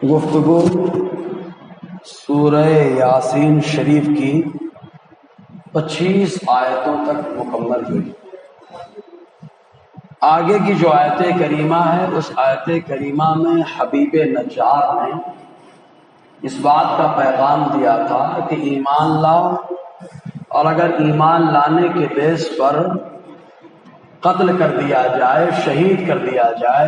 گفتگو سورہ یاسین شریف کی 25 آیتوں تک مکمل ہوئی۔ آگے کی جو آیت کریمہ ہے اس آیت کریمہ میں حبیب نجار نے اس بات کا پیغام دیا تھا کہ ایمان لاؤ، اور اگر ایمان لانے کے بیس پر قتل کر دیا جائے، شہید کر دیا جائے،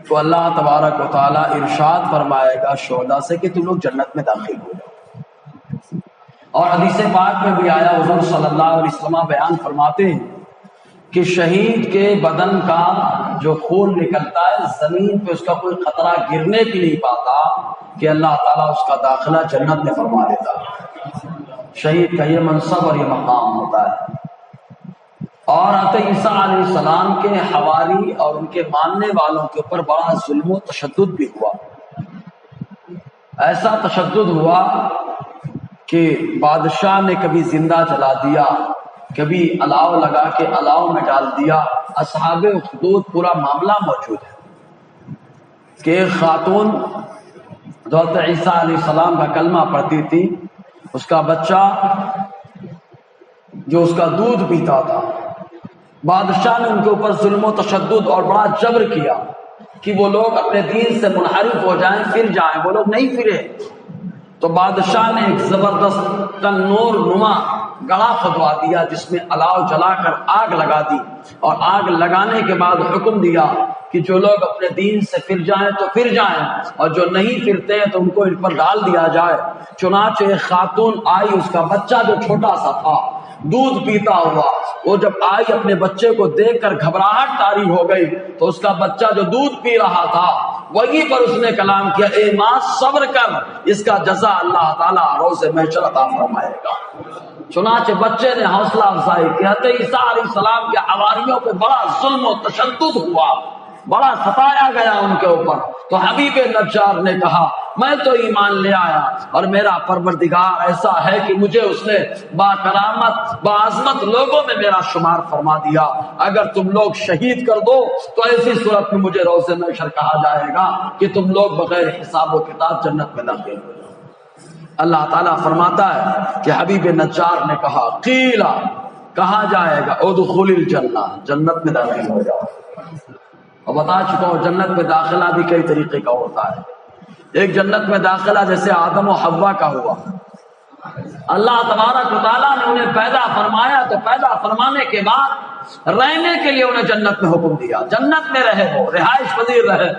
تو اللہ تبارک و تعالیٰ ارشاد فرمائے گا شہداء سے کہ تم لوگ جنت میں داخل ہو جاؤ۔ اور حدیث پاک میں بھی آیا، حضور صلی اللہ علیہ وسلم بیان فرماتے ہیں کہ شہید کے بدن کا جو خون نکلتا ہے زمین پہ اس کا کوئی قطرہ گرنے بھی نہیں پاتا کہ اللہ تعالیٰ اس کا داخلہ جنت میں فرما دیتا ہے۔ شہید کا یہ منصب اور یہ مقام ہوتا ہے۔ اور حضرت عیسیٰ علیہ السلام کے حواری اور ان کے ماننے والوں کے اوپر بڑا ظلم و تشدد بھی ہوا۔ ایسا تشدد ہوا کہ بادشاہ نے کبھی زندہ جلا دیا، کبھی الاؤ لگا کے الاؤ میں ڈال دیا۔ اصحاب اخدود پورا معاملہ موجود ہے کہ ایک خاتون حضرت عیسیٰ علیہ السلام کا کلمہ پڑھتی تھی، اس کا بچہ جو اس کا دودھ پیتا تھا، بادشاہ نے ان کے اوپر ظلم و تشدد اور بڑا جبر کیا کہ وہ لوگ اپنے دین سے منحرف ہو جائیں، پھر جائیں۔ وہ لوگ نہیں پھرے تو بادشاہ نے ایک زبردست تنور نما گڑھا کھدوا دیا جس میں الاؤ جلا کر آگ لگا دی، اور آگ لگانے کے بعد حکم دیا کہ جو لوگ اپنے دین سے پھر جائیں تو پھر جائیں، اور جو نہیں پھرتے ہیں تو ان کو ان پر ڈال دیا جائے۔ چنانچہ ایک خاتون آئی، اس کا بچہ جو چھوٹا سا تھا دودھ پیتا ہوا، وہ جب آئی اپنے بچے کو دیکھ کر گھبراہٹ طاری ہو گئی، تو اس کا بچہ جو دودھ پی رہا تھا وہیں پر اس نے کلام کیا، اے ماں صبر کر، اس کا جزا اللہ تعالیٰ روز محشر عطا فرمائے گا۔ چنانچہ بچے نے حوصلہ افزائی کہ حضرت عیسیٰ علیہ السلام کے حواریوں پہ بڑا ظلم و تشدد ہوا، بڑا ستایا گیا ان کے اوپر۔ تو حبیب نجار نے کہا میں تو ایمان لے آیا، اور میرا پروردگار ایسا ہے کہ مجھے اس نے با کرامت با عظمت لوگوں میں میرا شمار فرما دیا۔ اگر تم لوگ شہید کر دو تو ایسی صورت میں مجھے روز محشر کہا جائے گا کہ تم لوگ بغیر حساب و کتاب جنت میں داخل ہو جاؤ۔ اللہ تعالیٰ فرماتا ہے کہ حبیب نجار نے کہا قیلا، کہا جائے گا ادخل الجنہ، جنت میں داخل ہو جاؤ۔ اور بتا چکا ہوں جنت میں داخلہ بھی کئی طریقے کا ہوتا ہے۔ ایک جنت میں داخلہ جیسے آدم و حوا کا ہوا، اللہ تبارک و تعالیٰ نے انہیں پیدا فرمایا، تو پیدا فرمانے کے بعد رہنے کے لیے انہیں جنت میں حکم دیا، جنت میں رہے، وہ رہائش پذیر رہے۔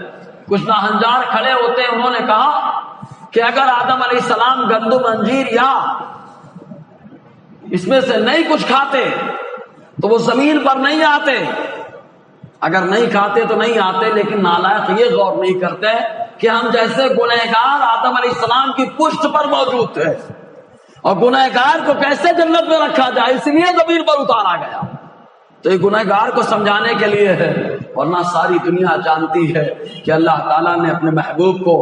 کچھ ناہنجار کھڑے ہوتے ہیں، انہوں نے کہا کہ اگر آدم علیہ السلام گندم انجیر یا اس میں سے نہیں کچھ کھاتے تو وہ زمین پر نہیں آتے، اگر نہیں کھاتے تو نہیں آتے۔ لیکن نالائق یہ غور نہیں کرتے کہ ہم جیسے گنہگار آدم علیہ السلام کی پشت پر موجود تھے، اور گنہگار کو کیسے جنت میں رکھا جائے، اس لیے زمین پر اتارا گیا۔ تو یہ گنہگار کو سمجھانے کے لیے ہے، ورنہ ساری دنیا جانتی ہے کہ اللہ تعالیٰ نے اپنے محبوب کو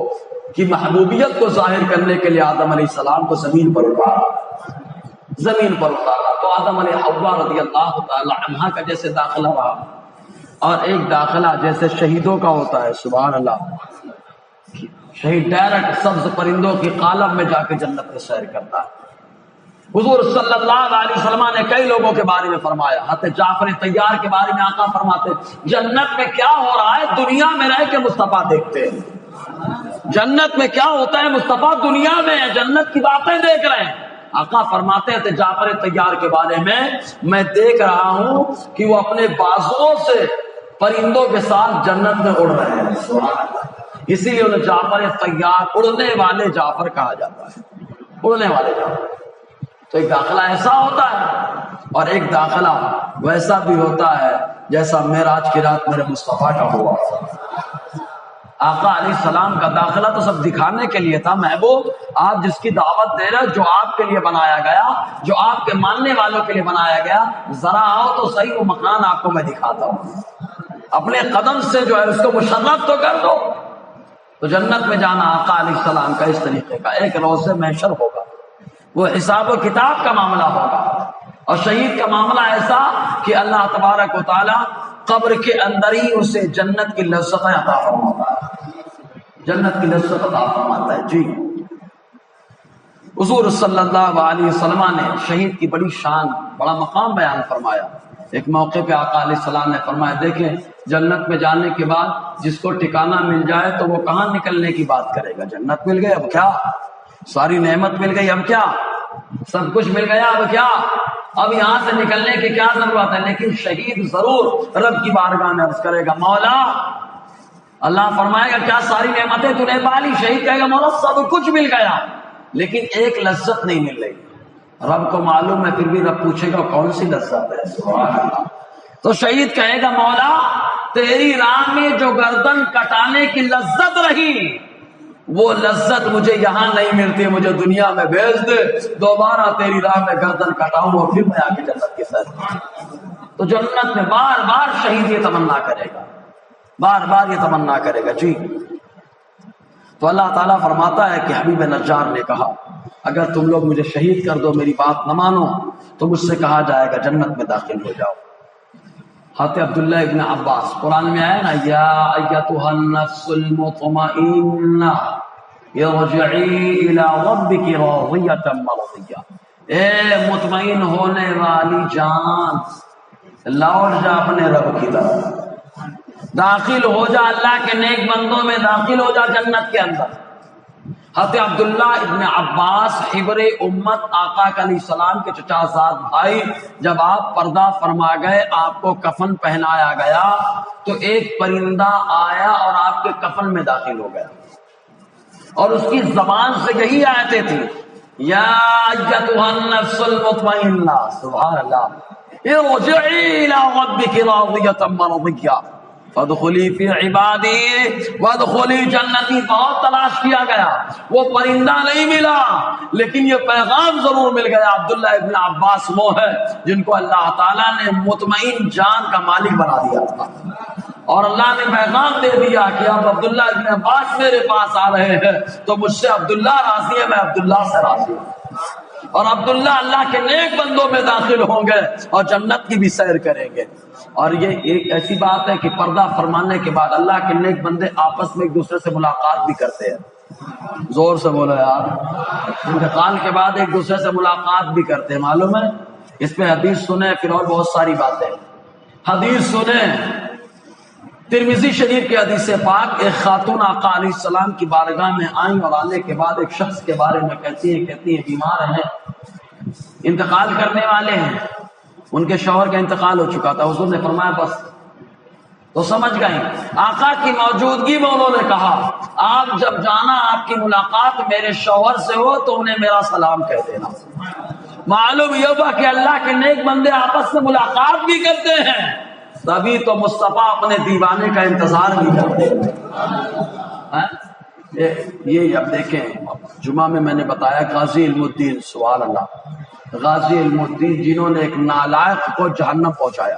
کی محبوبیت کو ظاہر کرنے کے لیے آدم علیہ السلام کو زمین پر اتارا، زمین پر اتارا۔ تو آدم علیہ حوا رضی اللہ تعالی عنہا کا جیسے داخلہ رہا، اور ایک داخلہ جیسے شہیدوں کا ہوتا ہے، سبحان اللہ، شہید ڈائریکٹ سبز پرندوں کی قالب میں جا کے جنت میں سیر کرتا ہے۔ حضور صلی اللہ علیہ وسلم نے کئی لوگوں کے بارے میں فرمایا، حضرت جعفر طیار کے بارے میں آقا فرماتے جنت میں کیا ہو رہا ہے دنیا میں رہ کے مصطفیٰ دیکھتے ہیں۔ جنت میں کیا ہوتا ہے مصطفیٰ دنیا میں ہے، جنت کی باتیں دیکھ رہے ہیں۔ آقا فرماتے ہیں جعفر طیار کے بارے میں دیکھ رہا ہوں کہ وہ اپنے بازوؤں سے پرندوں کے ساتھ جنت میں اڑ رہے ہیں، اسی لیے انہیں جعفر طیار، اڑنے والے جعفر کہا جاتا ہے، اڑنے والے جعفر۔ تو ایک داخلہ ایسا ہوتا ہے، اور ایک داخلہ ویسا بھی ہوتا ہے جیسا معراج کی رات میرے مصطفیٰ کا ہوا۔ آقا علیہ السلام کا داخلہ تو سب دکھانے کے لیے تھا، محبوب آپ جس کی دعوت دے رہے، جو آپ کے لیے بنایا گیا، جو آپ کے ماننے والوں کے لیے بنایا گیا، ذرا آؤ تو صحیح وہ مکان آپ کو میں دکھاتا ہوں، اپنے قدم سے جو ہے اس کو مشرف تو کر دو۔ تو جنت میں جانا آقا علیہ السلام کا اس طریقے کا ایک روز محشر ہوگا، وہ حساب و کتاب کا معاملہ ہوگا، اور شہید کا معاملہ ایسا کہ اللہ تبارک و تعالی قبر کے اندر ہی اسے جنت کی لذتیں عطا فرماتا ہے۔ جنت کی لذت عطا فرماتا ہے۔ جی حضور صلی اللہ علیہ وسلم نے شہید کی بڑی شان، بڑا مقام بیان فرمایا۔ ایک موقع پہ آقا علیہ السلام نے فرمایا دیکھیں جنت میں جانے کے بعد جس کو ٹھکانہ مل جائے تو وہ کہاں نکلنے کی بات کرے گا؟ جنت مل گئی اب کیا، ساری نعمت مل گئی اب کیا، سب کچھ مل گیا اب کیا، اب یہاں سے نکلنے کی کیا ضرورت ہے؟ لیکن شہید ضرور رب کی بارگاہ میں عرض کرے گا مولا، اللہ فرمائے گا کیا ساری نعمتیں تو نے پالی؟ شہید کہے گا مولا سب کچھ مل گیا لیکن ایک لذت نہیں مل رہی۔ رب کو معلوم ہے پھر بھی رب پوچھے گا کون سی لذت ہے؟ سبحان اللہ۔ تو شہید کہے گا مولا تیری راہ میں جو گردن کٹانے کی لذت رہی وہ لذت مجھے یہاں نہیں ملتی، مجھے دنیا میں بھیج دے، دوبارہ تیری راہ میں گردن کٹاؤں اور پھر میں آ کے جنت کی سیر کروں۔ تو جنت میں بار بار شہید یہ تمنا کرے گا، بار بار یہ تمنا کرے گا۔ جی تو اللہ تعالیٰ فرماتا ہے کہ حبیب نجار نے کہا اگر تم لوگ مجھے شہید کر دو، میری بات نہ مانو تو مجھ سے کہا جائے گا جنت میں داخل ہو جاؤ۔ حضرت عبداللہ ابن عباس قرآن میں آیا نا یا ایتھا النفس المطمئنہ ارجعی الی ربک راضیۃ مرضیہ، اے مطمئن ہونے والی جان لوٹ جا اپنے رب کی طرف، داخل ہو جا اللہ کے نیک بندوں میں، داخل ہو جا جنت کے اندر۔ حضرت عبداللہ ابن عباس حبر امت آقا علیہ السلام کے چچا زاد بھائی، جب آپ پردہ فرما گئے آپ کو کفن پہنایا گیا تو ایک پرندہ آیا اور آپ کے کفن میں داخل ہو گیا اور اس کی زبان سے یہی آیتیں تھیں یا ایتھا النفس المطمئنہ، سبحان اللہ، ارجعی الی ربک راضیۃ مرضیہ فادخلی فی عبادی وادخلی جنتی۔ بہت تلاش کیا گیا وہ پرندہ نہیں ملا لیکن یہ پیغام ضرور مل گیا۔ عبداللہ ابن عباس وہ ہے جن کو اللہ تعالیٰ نے مطمئن جان کا مالک بنا دیا تھا اور اللہ نے پیغام دے دیا کہ اب عبداللہ ابن عباس میرے پاس آ رہے ہیں تو مجھ سے عبداللہ راضی ہے، میں عبداللہ سے راضی ہوں، اور عبداللہ اللہ کے نیک بندوں میں داخل ہوں گے اور جنت کی بھی سیر کریں گے۔ اور یہ ایک ایسی بات ہے کہ پردہ فرمانے کے بعد اللہ کے نیک بندے آپس میں ایک دوسرے سے ملاقات بھی کرتے ہیں، زور سے بولو یار، انتقال کے بعد ایک دوسرے سے ملاقات بھی کرتے ہیں، معلوم ہے؟ اس پہ حدیث سنیں، پھر اور بہت ساری باتیں حدیث سنیں۔ ترمذی شریف کی حدیث پاک، ایک خاتون آقا علیہ السلام کی بارگاہ میں آئیں اور آنے کے بعد ایک شخص کے بارے میں کہتی ہیں بیمار ہیں، انتقال کرنے والے ہیں، ان کے شوہر کا انتقال ہو چکا تھا۔ حضور نے فرمایا بس، تو سمجھ گئیں۔ آقا کی موجودگی میں انہوں نے کہا آپ جب جانا آپ کی ملاقات میرے شوہر سے ہو تو انہیں میرا سلام کہہ دینا۔ معلوم یہ ہوا کہ اللہ کے نیک بندے آپس میں ملاقات بھی کرتے ہیں، تبھی تو مصطفیٰ اپنے دیوانے کا انتظار بھی کرتے ہیں۔ یہ اب دیکھیں جمعہ میں نے بتایا غازی علم الدین، سبحان اللہ، غازی علم الدین جنہوں نے ایک نالائق کو جہنم پہنچایا،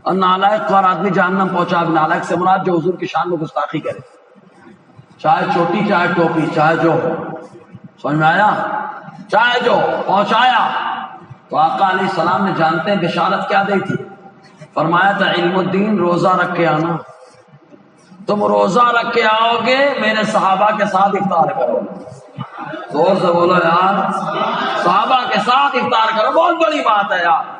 اور نالائق کو ہر آدمی جہنم پہنچا۔ نالائق سے مراد جو حضور کی شان میں گستاخی کرے، چاہے چھوٹی چاہے ٹوپی چاہے جو، سمجھ میں آیا؟ چاہے جو پہنچایا۔ تو آقا علیہ السلام نے جانتے ہیں بشارت کیا دی تھی، فرمایا تھا علم الدین روزہ رکھ کے آنا، تم روزہ رکھ کے آؤ گے میرے صحابہ کے ساتھ افطار کرو، زور سے بولو یار، صحابہ کے ساتھ افطار کرو، بہت بڑی بات ہے یار۔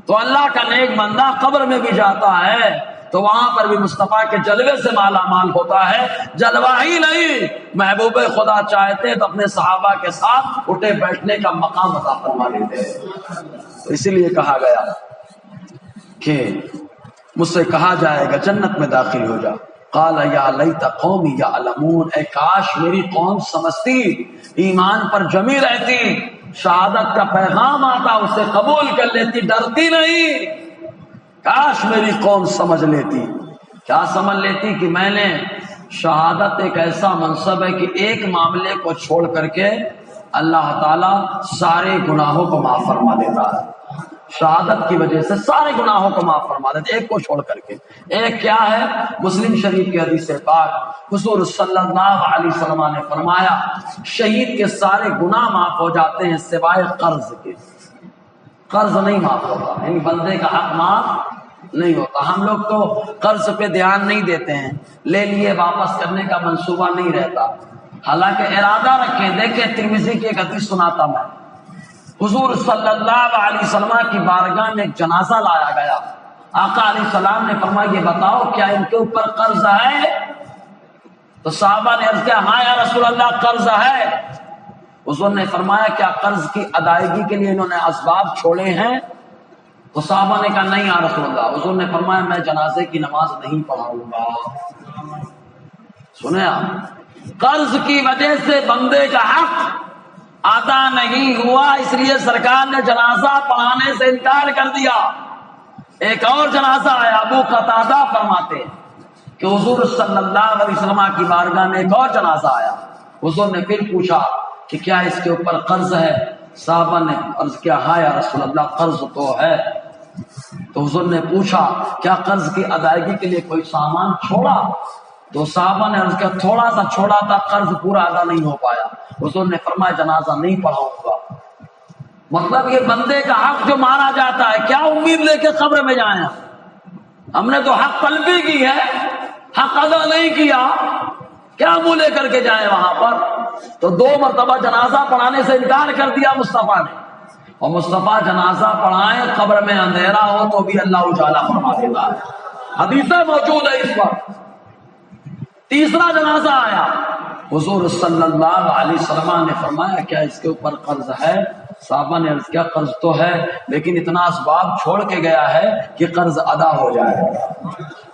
تو اللہ کا نیک بندہ قبر میں بھی جاتا ہے تو وہاں پر بھی مصطفیٰ کے جلوے سے مالا مال ہوتا ہے۔ جلوہ ہی نہیں، محبوب خدا چاہتے تو اپنے صحابہ کے ساتھ اٹھے بیٹھنے کا مقام عطا فرما لیتے۔ اسی لیے کہا گیا کہ مجھ سے کہا جائے گا جنت میں داخل ہو جا۔ قال یا لیت قومی یعلمون، اے کاش میری قوم سمجھتی، ایمان پر جمی رہتی، شہادت کا پیغام آتا اسے قبول کر لیتی، ڈرتی نہیں۔ کاش میری قوم سمجھ لیتی، کیا سمجھ لیتی کہ میں نے شہادت ایک ایسا منصب ہے کہ ایک معاملے کو چھوڑ کر کے اللہ تعالیٰ سارے گناہوں کو معاف فرما دیتا ہے۔ شہادت کی وجہ سے سارے گناہوں کو معاف فرما دیتے، ایک کو چھوڑ کر کے۔ ایک کیا ہے؟ مسلم شریف کی حدیث پاک، حضور صلی اللہ علیہ وسلم نے فرمایا شہید کے سارے گناہ معاف ہو جاتے ہیں سوائے قرض کے۔ قرض نہیں معاف ہوگا، یعنی بندے کا حق معاف نہیں ہوتا. ہم لوگ تو قرض پہ دھیان نہیں دیتے ہیں، لے لیے واپس کرنے کا منصوبہ نہیں رہتا، حالانکہ ارادہ رکھیں. دیکھیں ترمذی کی ایک حدیث سناتا میں. حضور صلی اللہ علیہ وسلم کی بارگاہ میں ایک جنازہ لایا گیا. آقا علیہ السلام نے فرمایا یہ بتاؤ کیا ان کے اوپر قرض ہے؟ تو صحابہ نے عرض کیا ہاں یا رسول اللہ قرض ہے. حضور نے فرمایا کیا قرض کی ادائیگی کے لیے انہوں نے اسباب چھوڑے ہیں؟ تو صحابہ نے کہا نہیں یا رسول اللہ. حضور نے فرمایا میں جنازے کی نماز نہیں پڑھاؤں گا. سنیں آپ، قرض کی وجہ سے بندے کا حق ادا نہیں ہوا، اس لیے سرکار نے جنازہ پڑھانے سے انکار کر دیا. ایک اور جنازہ آیا، ابو قتادہ فرماتے کہ حضور صلی اللہ علیہ وسلم کی بارگاہ میں ایک اور جنازہ آیا. حضور نے پھر پوچھا کہ کیا اس کے اوپر قرض ہے؟ صحابہ نے عرض کیا ہاں یا رسول اللہ قرض تو ہے. تو حضور نے پوچھا کیا قرض کی ادائیگی کے لیے کوئی سامان چھوڑا؟ تو صحابہ نے عرض کیا تھوڑا سا چھوڑا تھا، قرض پورا ادا نہیں ہو پایا. حضور نے فرمایا جنازہ نہیں پڑھاؤں گا. مطلب یہ بندے کا حق جو مارا جاتا ہے، کیا امید لے کے قبر میں جائیں؟ ہم نے تو حق طلبی کی ہے، حق ادا نہیں کیا، کیا منہ لے کر کے جائیں وہاں پر؟ تو 2 مرتبہ جنازہ پڑھانے سے انکار کر دیا مصطفیٰ نے. اور مصطفیٰ جنازہ پڑھائیں قبر میں اندھیرا ہو تو بھی اللہ اجالا فرما دیتا ہے. حدیثیں موجود ہے اس پر. تیسرا جنازہ آیا، حضور صلی اللہ علیہ وسلم نے فرمایا کیا اس کے اوپر قرض ہے؟ صحابہ نے عرض کیا قرض تو ہے لیکن اتنا اسباب چھوڑ کے گیا ہے کہ قرض ادا ہو جائے.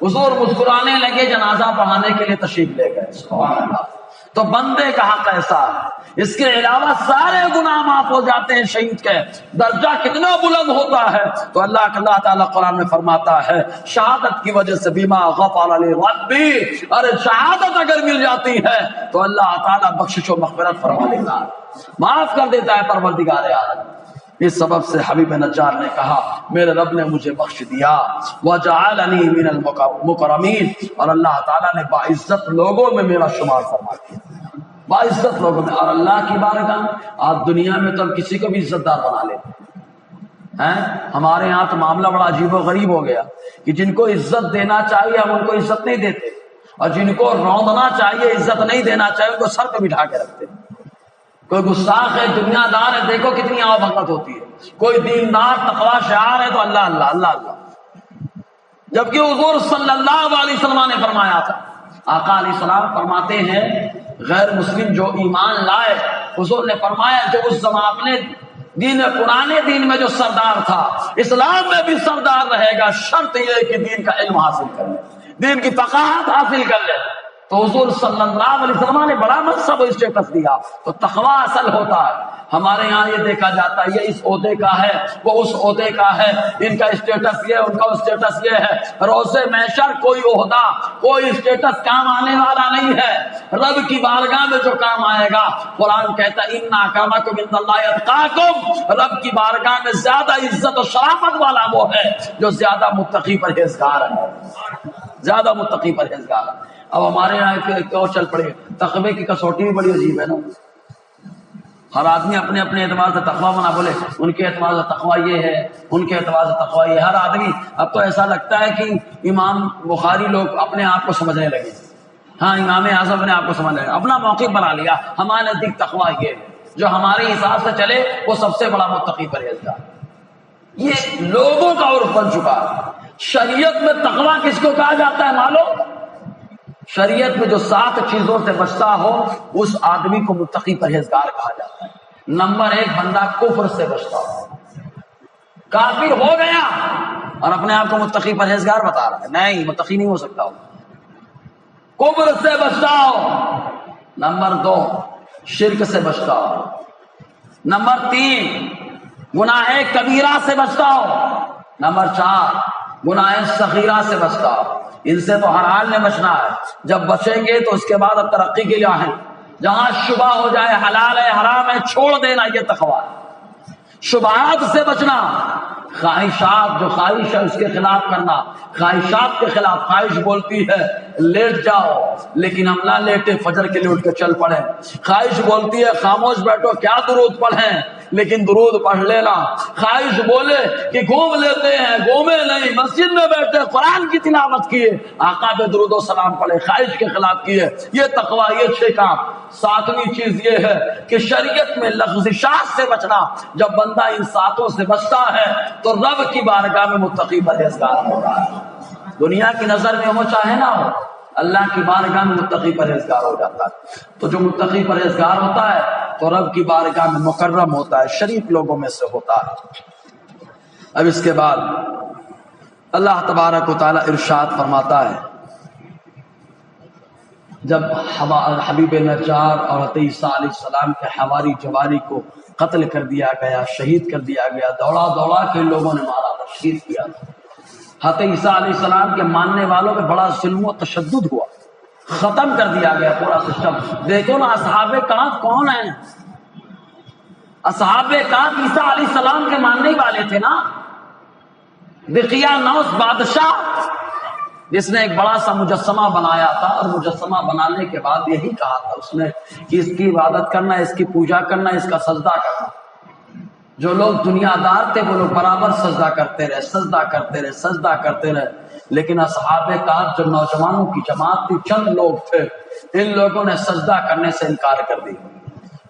حضور مسکرانے لگے، جنازہ پڑھانے کے لیے تشریف لے گئے. سبحان اللہ. تو بندے کا حق ایسا ہے. اس کے علاوہ سارے گناہ معاف ہو جاتے ہیں. شہید کے درجہ کتنا بلند ہوتا ہے. تو اللہ تعالیٰ قرآن میں فرماتا ہے شہادت کی وجہ سے بیما غفر لی ربی، ارے شہادت اگر مل جاتی ہے تو اللہ تعالیٰ بخشش و مغفرت فرما دیتا ہے، معاف کر دیتا ہے پروردگار عالم. اس سبب سے حبیب نجار نے کہا میرے رب نے مجھے بخش دیا، وجعلنی من المکرمین، اور اللہ تعالیٰ نے باعزت لوگوں میں میرا شمار فرما دیا، باعزت لوگوں میں. اور اللہ کی بارگاہ آپ دنیا میں تو کسی کو بھی عزت دار بنا لیتے ہیں. ہمارے یہاں تو معاملہ بڑا عجیب و غریب ہو گیا کہ جن کو عزت دینا چاہیے ہم ان کو عزت نہیں دیتے، اور جن کو روندنا چاہیے عزت نہیں دینا چاہیے ان کو سر پہ بٹھا کے رکھتے. کوئی گستاخ ہے، دنیا دار ہے، دیکھو کتنی آو بھگت ہوتی ہے. کوئی دیندار تقوی شعار ہے تو اللہ اللہ اللہ اللہ، جبکہ حضور صلی اللہ علیہ وسلم نے فرمایا تھا. آقا علیہ السلام فرماتے ہیں غیر مسلم جو ایمان لائے، حضور نے فرمایا جو اس زمان اپنے دین پرانے دین میں جو سردار تھا اسلام میں بھی سردار رہے گا، شرط یہ ہے کہ دین کا علم حاصل کر لے، دین کی فقاہت حاصل کر لے. تو حضور صلی اللہ علیہ وسلم نے بڑا منصب و اسٹیٹس دیا. تو تقویٰ اصل ہوتا ہے. ہمارے یہاں یہ دیکھا جاتا ہے یہ اس عہدے کا ہے، وہ اس عہدے کا ہے، ان کا اسٹیٹس یہ، ان کا اسٹیٹس یہ ہے. روز محشر کوئی عہدہ کوئی اسٹیٹس کام آنے والا نہیں ہے. رب کی بارگاہ میں جو کام آئے گا، قرآن کہتا ہے ان اکرمکم عند اللہ اتقاکم، رب کی بارگاہ میں زیادہ عزت و شرافت والا وہ ہے جو زیادہ متقی پرہیزگار ہے، زیادہ متقی پرہیزگار ہے. اب ہمارے یہاں ایک اور چل پڑے، تقوی کی کسوٹی بھی بڑی عجیب ہے نا. ہر آدمی اپنے اپنے اعتبار سے تقوی بنا، بولے ان کے اعتبار سے تقوی یہ ہے، ان کے اعتبار سے تقوی یہ. ہر آدمی اب تو ایسا لگتا ہے کہ امام بخاری لوگ اپنے آپ کو سمجھنے لگے. ہاں امام اعظم اپنے آپ کو سمجھ لگے، اپنا موقف بنا لیا. ہمارے نزدیک تقوی یہ ہے، جو ہمارے حساب سے چلے وہ سب سے بڑا متقی پرہیزگار. یہ لوگوں کا عرف بن چکا ہے. شریعت میں تقوی کس کو کہا جاتا ہے معلوم؟ شریعت میں جو 7 چیزوں سے بچتا ہو اس آدمی کو متقی پرہیزگار کہا جاتا ہے. نمبر 1 بندہ کفر سے بچتا ہو، کافر ہو گیا اور اپنے آپ کو متقی پرہیزگار بتا رہا ہے، نہیں متقی نہیں ہو سکتا ہو. کفر سے بچتا ہو. نمبر 2 شرک سے بچتا ہو. نمبر 3 گناہ کبیرہ سے بچتا ہو. نمبر 4 گناہ صغیرہ سے بچتا ہو. ان سے تو ہر حال میں بچنا ہے. جب بچیں گے تو اس کے بعد اب ترقی کے لیے ہیں. جہاں شبہ ہو جائے حلال ہے حرام ہے چھوڑ دینا، یہ تقویٰ ہے. شبہات سے بچنا، خواہشات جو خواہش ہے اس کے خلاف کرنا. خواہشات کے خلاف، خواہش بولتی ہے لیٹ جاؤ لیکن ہم نہ لیٹے، فجر کے لیے اٹھ کے چل پڑے. خواہش بولتی ہے خاموش بیٹھو کیا درود پڑھیں، لیکن درود پڑھ لینا. خواہش بولے کہ گھوم لیتے ہیں، گھومے نہیں، مسجد میں بیٹھے قرآن کی تلاوت کیے، آقا پہ درود و سلام پڑھے، خواہش کے خلاف کیے. یہ تقوی، یہ 6 کام. 7ویں چیز یہ ہے کہ شریعت میں لغزشات سے بچنا. جب بندہ ان 7 سے بچتا ہے تو رب کی بارگاہ میں متقی پرہیزگار ہوتا ہے. دنیا کی نظر میں ہو چاہے نہ ہو، اللہ کی بارگاہ میں متقی پرہیزگار ہو جاتا ہے. تو جو متقی پرہیزگار ہوتا ہے تو رب کی بارگاہ میں مکرم ہوتا ہے، شریف لوگوں میں سے ہوتا ہے. اب اس کے بعد اللہ تبارک و تعالی ارشاد فرماتا ہے، جب حبیب نجار اور حضرت عیسیٰ علیہ السلام کے حواری جواری کو قتل کر دیا گیا، شہید کر دیا گیا، دوڑا دوڑا کے لوگوں نے مارا تھا، شہید کیا تھا. حضرت عیسیٰ علیہ السلام کے ماننے والوں پہ بڑا ظلم و تشدد ہوا، ختم کر دیا گیا پورا سسٹم. دیکھو نا اصحاب کہف کون ہیں؟ اصحاب کہف عیسیٰ علیہ السلام کے ماننے والے تھے نا. دقیانوس بادشاہ جس نے ایک بڑا سا مجسمہ بنایا تھا، اور مجسمہ بنانے کے بعد یہی کہا تھا اس نے کہ اس کی عبادت کرنا، اس کی پوجا کرنا، اس کا سجدہ کرنا. جو لوگ دنیا دار تھے وہ لوگ برابر سجدہ کرتے رہے، سجدہ کرتے رہے، سجدہ کرتے رہے. لیکن اصحاب کہف جو نوجوانوں کی جماعت تھی، چند لوگ تھے، ان لوگوں نے سجدہ کرنے سے انکار کر دیا.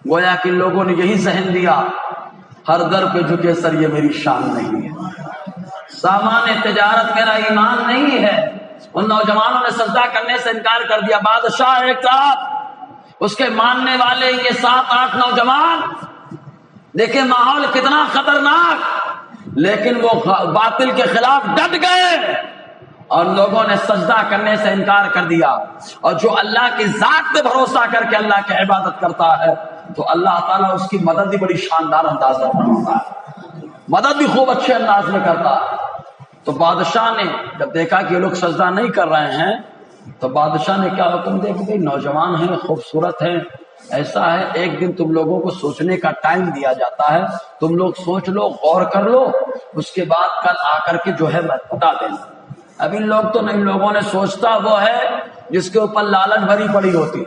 گویا کہ ان لوگوں نے یہی ذہن دیا، ہر در پہ جھکے سر یہ میری شان نہیں ہے، سامان تجارت میرا ایمان نہیں ہے. ان نوجوانوں نے سجدہ کرنے سے انکار کر دیا. بادشاہ ایک طرف، اس کے ماننے والے یہ 7-8 نوجوان، دیکھیں ماحول کتنا خطرناک، لیکن وہ باطل کے خلاف ڈٹ گئے اور لوگوں نے سجدہ کرنے سے انکار کر دیا. اور جو اللہ کی ذات پہ بھروسہ کر کے اللہ کی عبادت کرتا ہے تو اللہ تعالیٰ اس کی مدد بھی بڑی شاندار انداز میں کرتا ہے، مدد بھی خوب اچھے انداز میں کرتا ہے. تو بادشاہ نے جب دیکھا کہ یہ لوگ سجدہ نہیں کر رہے ہیں تو بادشاہ نے کیا حکم دیا کہ نوجوان ہیں، خوبصورت ہیں، ایسا ہے ایک دن تم لوگوں کو سوچنے کا ٹائم دیا جاتا ہے، تم لوگ سوچ لو، غور کر لو، اس کے بعد کل آ کر کے جو ہے میں بتا دینا. اب ان لوگ تو نہیں، لوگوں نے سوچتا وہ ہے جس کے اوپر لالچ بھری پڑی ہوتی،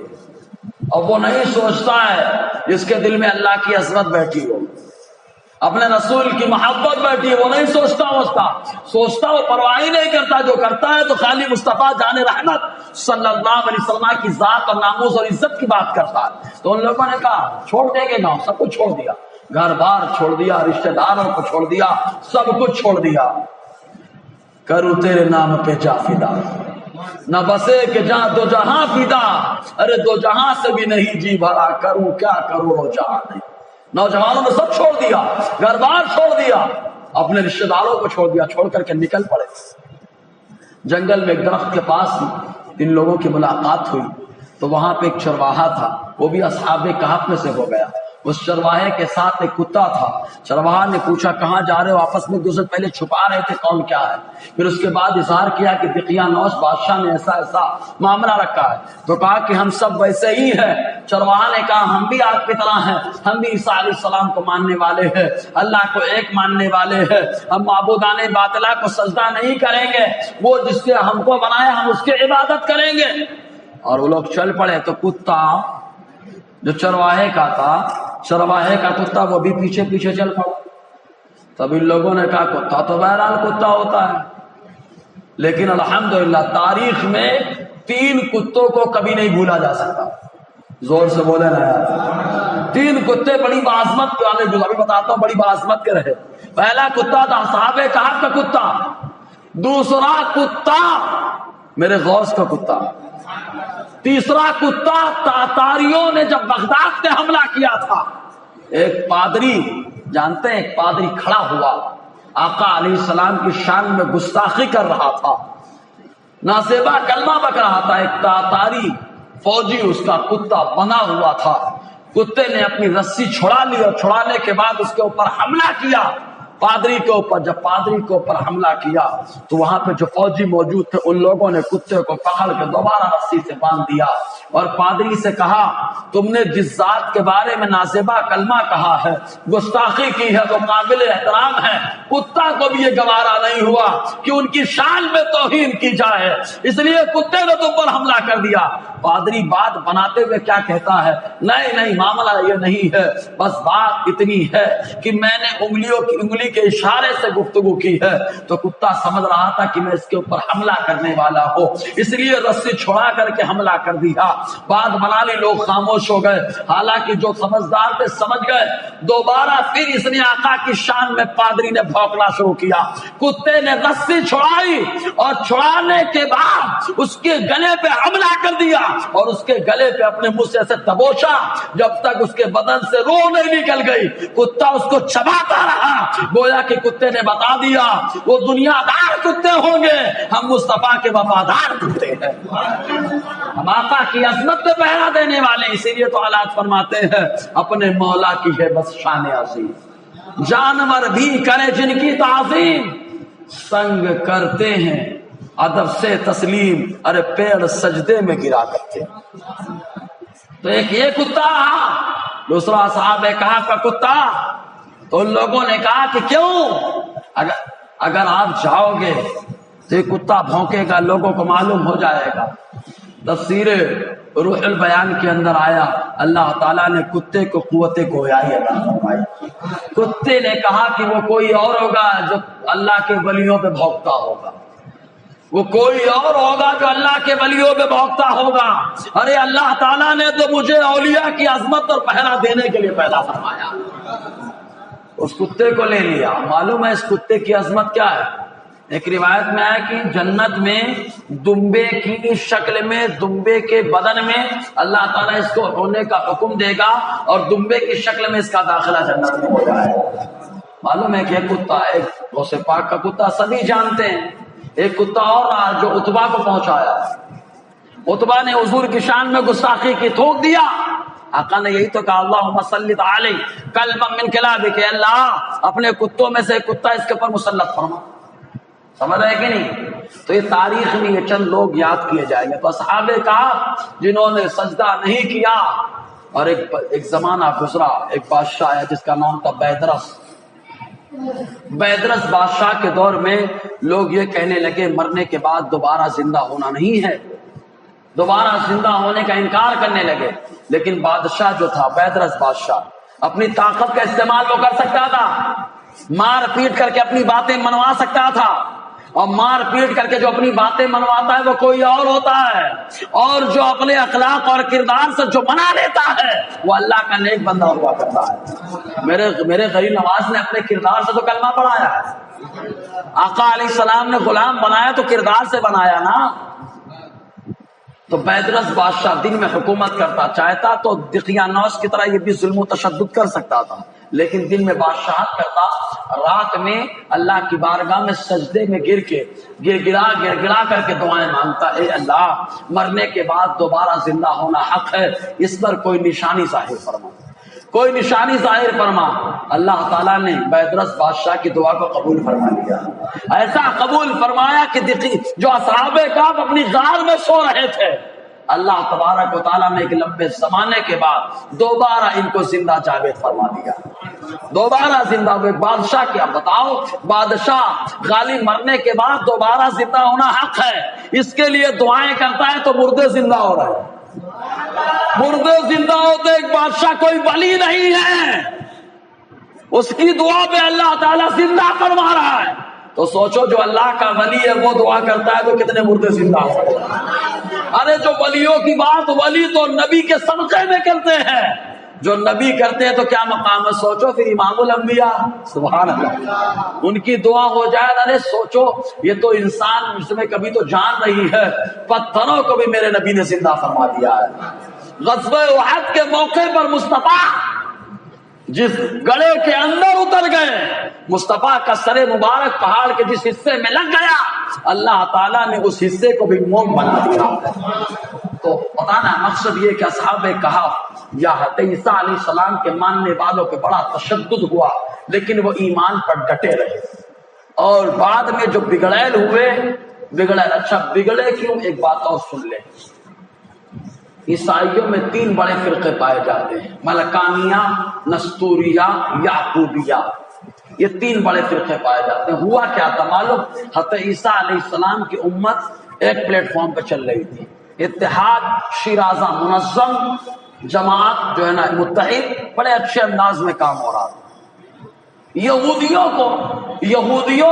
اور وہ نہیں سوچتا ہے جس کے دل میں اللہ کی عظمت بیٹھی ہو، اپنے رسول کی محبت بیٹھی ہے. وہ نہیں سوچتا وہ پرواہ ہی نہیں کرتا. جو کرتا ہے تو خالی مصطفیٰ جان رحمت صلی اللہ علیہ وسلم کی ذات اور ناموس اور عزت کی بات کرتا ہے. تو ان لوگوں نے کہا چھوڑ دیں گے، نہ سب کچھ چھوڑ دیا، گھر بار چھوڑ دیا، رشتہ داروں کو چھوڑ دیا، سب کچھ چھوڑ دیا. کروں تیرے نام پہ جا فدا، نہ بسے کہ جہاں دو جہاں فدا، ارے دو جہاں سے بھی نہیں جی بھرا، کروں کیا کروں رو جہاں نہیں. نوجوانوں نے سب چھوڑ دیا، گھر بار چھوڑ دیا، اپنے رشتہ داروں کو چھوڑ دیا، چھوڑ کر کے نکل پڑے. جنگل میں ایک درخت کے پاس ان لوگوں کی ملاقات ہوئی تو وہاں پہ ایک چرواہا تھا، وہ بھی اصحاب کہف میں سے ہو گیا. اس چرواہے کے ساتھ ایک کتا تھا. چرواہا نے پوچھا کہاں جا رہے ہو؟ آپس میں دوسرے پہلے چھپا رہے تھے کون کیا ہے، پھر اس کے بعد اظہار کیا کہ دقیانوس بادشاہ نے ایسا ایسا معاملہ رکھا ہے. تو کہا کہ ہم سب ویسے ہی ہیں. چرواہا نے کہا ہم بھی آپ کی طرح ہیں، ہم بھی عیسیٰ علیہ السلام کو ماننے والے ہیں، اللہ کو ایک ماننے والے ہیں، ہم معبودان باطلہ کو سجدہ نہیں کریں گے، وہ جس سے ہم کو بنائے ہم اس کی عبادت کریں گے. اور وہ لوگ چل پڑے. تو کتا جو چرواہے کا تھا، چرواہے کا کتا، وہ بھی پیچھے پیچھے چل پڑا. تب ان لوگوں نے کہا کتا تو بہرحال کتا ہوتا ہے، لیکن الحمدللہ تاریخ میں 3 کتوں کو کبھی نہیں بھولا جا سکتا. زور سے بولے نا یار. 3 کتے بڑی بعظمت والے، جو ابھی بتاتا ہوں بڑی بعظمت کے رہے. پہلا کتا تھا اصحاب کہف کا کتا، دوسرا کتا میرے غوث کا کتا، تیسرا کتا تاتاریوں نے جب بغداد پہ حملہ کیا تھا. ایک پادری، جانتے ہیں ایک پادری کھڑا ہوا آقا علیہ السلام کی شان میں گستاخی کر رہا تھا، ناسبہ کلمہ بک رہا تھا. ایک تاتاری فوجی اس کا کتا بنا ہوا تھا. کتے نے اپنی رسی چھڑا لی اور چھڑانے کے بعد اس کے اوپر حملہ کیا پادری کے اوپر. جب پادری کے اوپر حملہ کیا تو وہاں پہ جو فوجی موجود تھے ان لوگوں نے کتے کو پکڑ کے دوبارہ رسی سے باندھ دیا اور پادری سے کہا تم نے جس ذات کے بارے میں نازیبا کلمہ کہا ہے، گستاخی کی ہے، تو قابل احترام ہے، کتا کو بھی یہ گوارا نہیں ہوا کہ ان کی شان میں توہین کی جائے، اس لیے کتے نے تم پر حملہ کر دیا۔ پادری بات بناتے ہوئے کیا کہتا ہے، نہیں معاملہ یہ نہیں ہے، بس بات اتنی ہے کہ میں نے انگلی کے اشارے سے گفتگو کی ہے، تو کتا سمجھ رہا تھا کہ میں اس کے اوپر حملہ کرنے والا ہوں، اس لیے رسی چھڑا کر کے حملہ کر دیا۔ بات بنا لی، لوگ خاموش ہو گئے، حالانکہ جو سمجھدار تھے سمجھ گئے۔ دوبارہ پھر اس نے آقا کی شان میں پادری نے بھونکنا شروع کیا، کتے نے رسی چھڑائی اور چھڑانے کے بعد اس کے گلے پہ حملہ کر دیا اور اس کے گلے پہ اپنے منہ سے ایسے دبوچا جب تک اس کے بدن سے روح نہیں نکل گئی۔ کتا اس کو چباتا رہا، گویا کہ کتے نے بتا دیا وہ دنیا دار کتے ہوں گے، ہم مصطفیٰ کے وفادار کتے ہیں، ہم آقا کی عظمت پہ پہرا دینے والے۔ اسی لیے تو حالات فرماتے ہیں اپنے مولا کی ہے بس شان عظیم، جانور بھی کرے جن کی تعظیم، سنگ کرتے ہیں ادب سے تسلیم، ارے پیڑ سجدے میں گرا کرتے ہیں۔ تو ایک یہ کتا رہا، دوسرا اصحاب کہف کا کتا۔ تو ان لوگوں نے کہا کہ کیوں، اگر آپ جاؤ گے تو یہ کتا بھونکے گا، لوگوں کو معلوم ہو جائے گا۔ تفسیر روح البیان کے اندر آیا اللہ تعالیٰ نے کتے کو قوت گویائی عطا فرمائی۔ کتے نے کہا کہ وہ کوئی اور ہوگا جو اللہ کے ولیوں پہ بھونکتا ہوگا، وہ کوئی اور ہوگا جو اللہ کے ولیوں پہ بھونکتا ہوگا۔ ارے اللہ تعالیٰ نے تو مجھے اولیاء کی عظمت اور پہرا دینے کے لیے پیدا فرمایا، اس کتے کو لے لیا۔ معلوم ہے اس کتے کی عظمت کیا ہے؟ ایک روایت میں ہے کہ جنت میں دمبے کی شکل میں، دمبے کے بدن میں اللہ تعالیٰ اس کو ہونے کا حکم دے گا اور دمبے کی شکل میں اس کا داخلہ جنت میں ہو جائے گا۔ معلوم ہے کہ ایک کتا، ایک غوث پاک کا کتا سبھی جانتے ہیں، ایک کتا اور رہا جو عتبہ کو پہنچایا۔ عتبہ نے حضور کی شان میں گستاخی کی، تھوک دیا۔ آقا نے یہی تو کہا اللہم سلط علیہ کلبا من کلابک، کہ اللہ اپنے کتوں میں سے ایک کتا اس کے اوپر مسلط فرما۔ سمجھ رہے کہ نہیں؟ تو یہ تاریخ میں یہ چند لوگ یاد کیے جائیں گے۔ تو اصحاب کہف جنہوں نے سجدہ نہیں کیا، اور ایک زمانہ گزرا، ایک بادشاہ ہے جس کا نام تھا بیدرس۔ بیدرس بادشاہ کے دور میں لوگ یہ کہنے لگے مرنے کے بعد دوبارہ زندہ ہونا نہیں ہے، دوبارہ زندہ ہونے کا انکار کرنے لگے۔ لیکن بادشاہ جو تھا بیدرس بادشاہ، اپنی طاقت کا استعمال وہ کر سکتا تھا، مار پیٹ کر کے اپنی باتیں منوا سکتا تھا، اور مار پیٹ کر کے جو اپنی باتیں منواتا ہے وہ کوئی اور ہوتا ہے، اور جو اپنے اخلاق اور کردار سے جو منا لیتا ہے وہ اللہ کا نیک بندہ ہوا کرتا ہے۔ میرے غریب نواز نے اپنے کردار سے تو کلمہ پڑھایا ہے، آقا علیہ السلام نے غلام بنایا تو کردار سے بنایا نا۔ تو بیدرس بادشاہ دن میں حکومت کرتا، چاہتا تو دقیانوس کی طرح یہ بھی ظلم و تشدد کر سکتا تھا، لیکن دن میں بادشاہت کرتا، رات میں اللہ کی بارگاہ میں سجدے میں گڑ کر کے دعائیں مانگتا، اے اللہ مرنے کے بعد دوبارہ زندہ ہونا حق ہے، اس پر کوئی نشانی ظاہر فرما، کوئی نشانی ظاہر فرما۔ اللہ تعالیٰ نے بیدرس بادشاہ کی دعا کو قبول فرما لیا، ایسا قبول فرمایا کہ جو اصحاب کہف اپنی غار میں سو رہے تھے، اللہ تبارک و تعالیٰ نے ایک لمبے زمانے کے بعد دوبارہ ان کو زندہ جاوید فرما دیا، دوبارہ زندہ ہوئے۔ بادشاہ کیا بتاؤ، بادشاہ غالب مرنے کے بعد دوبارہ زندہ ہونا حق ہے، اس کے لیے دعائیں کرتا ہے تو مردے زندہ ہو رہے ہیں، مردے زندہ ہوتے، ایک بادشاہ کوئی ولی نہیں ہے، اس کی دعا پہ اللہ تعالیٰ زندہ فرما رہا ہے۔ تو سوچو جو اللہ کا ولی ہے وہ دعا کرتا ہے تو کتنے مردے زندہ ہو۔ ارے جو ولیوں کی بات، ولی تو نبی کے صدقے میں کرتے ہیں، جو نبی کرتے ہیں تو کیا مقام ہے، سوچو پھر امام الانبیاء، سبحان اللہ، ان کی دعا ہو جائے۔ ارے سوچو یہ تو انسان اس میں کبھی تو جان رہی ہے، پتھروں کو بھی میرے نبی نے زندہ فرما دیا ہے۔ غزوہ احد کے موقع پر مصطفیٰ جس گڑھے کے اندر اتر گئے، مصطفیٰ کا سر مبارک پہاڑ کے جس حصے میں لگ گیا، اللہ تعالیٰ نے اس حصے کو بھی موم بنا دیا۔ تو بتانا مقصد یہ کہ اصحاب کہف یا عیسیٰ علیہ السلام کے ماننے والوں پہ بڑا تشدد ہوا، لیکن وہ ایمان پر ڈٹے رہے، اور بعد میں جو بگڑیل ہوئے، بگڑے، اچھا بگڑے کیوں، ایک بات اور سن لیں۔ عیسائیوں میں 3 بڑے فرقے پائے جاتے ہیں، ملکانیہ، نستوریہ، یعقوبیہ، یہ 3 بڑے فرقے پائے جاتے ہیں۔ ہوا کیا تھا معلوم؟ حضرت عیسیٰ علیہ السلام کی امت ایک پلیٹ فارم پہ چل رہی تھی، اتحاد، شیرازہ، منظم جماعت جو ہے نا متحد، بڑے اچھے انداز میں کام ہو رہا تھا۔ یہودیوں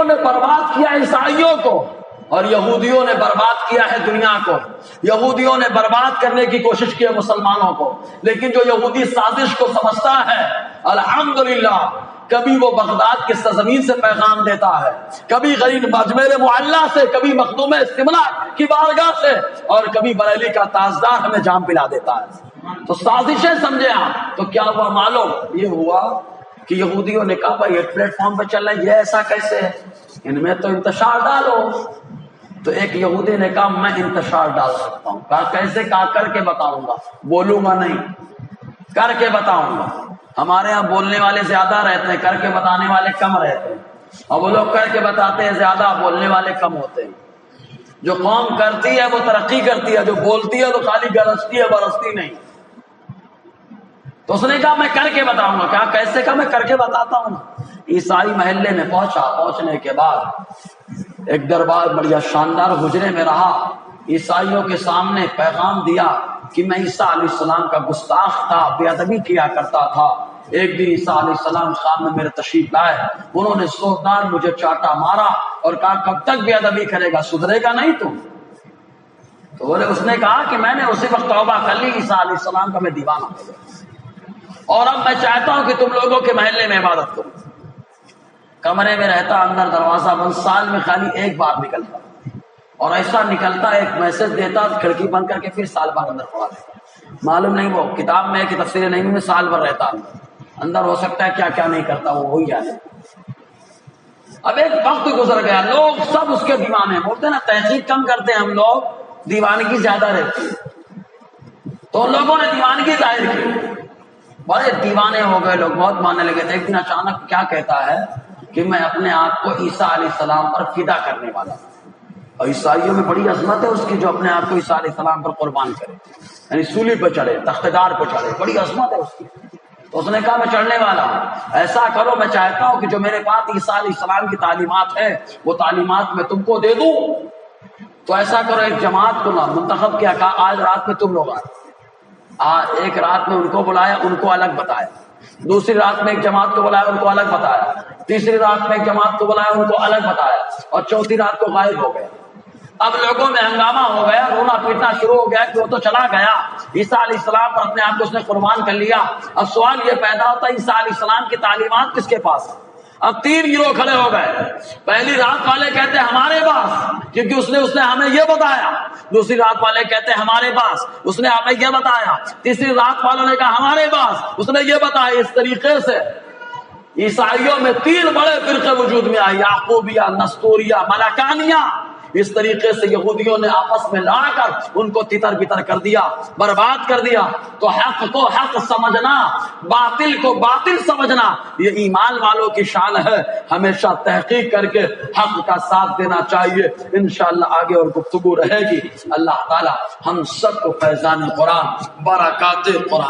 نے برباد کیا عیسائیوں کو، اور یہودیوں نے برباد کیا ہے دنیا کو۔ یہودیوں نے برباد کرنے کی کوشش کی ہے مسلمانوں کو، لیکن جو یہودی سازش کو سمجھتا ہے الحمدللہ، کبھی وہ بغداد کی سرزمین سے پیغام دیتا ہے، کبھی غریب مجمع معلّہ سے، کبھی مخدوم استمنا کی بارگاہ سے، اور کبھی بریلی کا تاجدار ہمیں جام پلا دیتا ہے۔ تو سازشیں سمجھے آپ، تو کیا ہوا معلوم؟ یہ ہوا کہ یہودیوں نے کہا بھائی ایک پلیٹ فارم پہ چل رہا ہے، یہ ایسا کیسے ہے؟ ان میں تو انتشار ڈالو۔ تو ایک یہودی نے کہا میں انتشار ڈال سکتا ہوں۔ کہا کیسے؟ کہا کر کے بتاؤں گا، بولوں گا نہیں، کر کے بتاؤں گا۔ ہمارے ہاں بولنے والے زیادہ رہتے ہیں، کر کے بتانے والے کم رہتے ہیں، اور وہ لوگ کر کے بتاتے ہیں زیادہ، بولنے والے کم ہوتے ہیں۔ جو قوم کرتی ہے وہ ترقی کرتی ہے، جو بولتی ہے تو خالی گرجتی ہے، برستی نہیں۔ تو اس نے کہا میں کر کے بتاؤں گا۔ کہا کیسے؟ کہا میں کر کے بتاتا ہوں۔ عیسائی محلے میں پہنچا، پہنچنے کے بعد ایک دربار بڑھیا شاندار حجرے میں رہا، عیسائیوں کے سامنے پیغام دیا کہ میں عیسیٰ علیہ السلام کا گستاخ تھا، بے ادبی کیا کرتا تھا۔ ایک دن عیسیٰ علیہ السلام سامنے میرے تشریف لائے، انہوں نے زوردار مجھے چاٹا مارا اور کہا کب تک بے ادبی کرے گا، سدھرے گا نہیں تم؟ تو بولے، اس نے کہا کہ میں نے اسی وقت توبہ کر لی، عیسیٰ علیہ السلام کا میں دیوانہ ہو گیا، اور اب میں چاہتا ہوں کہ تم لوگوں کے محلے میں عبادت کروں۔ کمرے میں رہتا، اندر دروازہ بند، سال میں خالی ایک بار نکلتا، اور ایسا نکلتا ایک میسج دیتا، کھڑکی بند کر کے پھر سال بھر اندر پڑا رہتا۔ معلوم نہیں، وہ کتاب میں ہے کہ تفسیر نہیں میں سال بھر رہتا اندر، ہو سکتا ہے کیا کیا نہیں کرتا وہ وہی جانے۔ اب ایک وقت گزر گیا، لوگ سب اس کے دیوانے، بولتے ہیں نا تحقیق کم کرتے ہیں ہم لوگ، دیوانگی زیادہ رہتی ہے، تو لوگوں نے دیوانگی ظاہر کی، بڑے دیوانے ہو گئے لوگ، بہت ماننے لگے تھے۔ ایک دن اچانک کیا کہتا ہے کہ میں اپنے آپ کو عیسیٰ علیہ السلام پر فدا کرنے والا ہوں، اور عیسائیوں میں بڑی عظمت ہے اس کی، جو اپنے آپ کو عیسیٰ علیہ السلام پر قربان کرے، یعنی سولی پہ چڑھے، تخت دار پہ چڑھے، بڑی عظمت ہے اس کی۔ تو اس نے کہا میں چڑھنے والا ہوں، ایسا کرو میں چاہتا ہوں کہ جو میرے پاس عیسیٰ علیہ السلام کی تعلیمات ہے وہ تعلیمات میں تم کو دے دوں۔ تو ایسا کرو، ایک جماعت کو نہ منتخب کیا، کہا آج رات میں تم لوگ آئے۔ ایک رات میں ان کو بلایا، ان کو الگ بتایا، دوسری رات میں ایک جماعت کو بلایا، ان کو الگ بتایا، تیسری رات میں ایک جماعت کو بلایا، ان کو الگ بتایا، اور چوتھی رات کو غائب ہو گئے۔ اب لوگوں میں ہنگامہ ہو گیا، رونا پیٹنا شروع ہو گیا کہ وہ تو چلا گیا، عیسیٰ علیہ السلام پر اپنے آپ کو اس نے قربان کر لیا۔ اب سوال یہ پیدا ہوتا ہے عیسیٰ علیہ السلام کی تعلیمات کس کے پاس؟ اب 3 گروہ کھڑے ہو گئے۔ پہلی رات والے کہتے ہیں ہمارے پاس، کیونکہ اس نے ہمیں یہ بتایا۔ دوسری رات والے کہتے ہیں ہمارے پاس، اس نے ہمیں یہ بتایا۔ تیسری رات والوں نے کہا ہمارے پاس، اس نے یہ بتایا۔ اس طریقے سے عیسائیوں میں 3 بڑے فرقے وجود میں آئے، یعقوبیہ، نستوریہ، ملکانیہ۔ اس طریقے سے یہودیوں نے آپس میں لڑ کر ان کو تتر بتر کر دیا، برباد کر دیا۔ تو حق کو حق سمجھنا، باطل کو باطل سمجھنا، یہ ایمان والوں کی شان ہے۔ ہمیشہ تحقیق کر کے حق کا ساتھ دینا چاہیے۔ انشاءاللہ آگے اور گفتگو رہے گی۔ اللہ تعالی ہم سب کو فیضان قرآن، برکات قرآن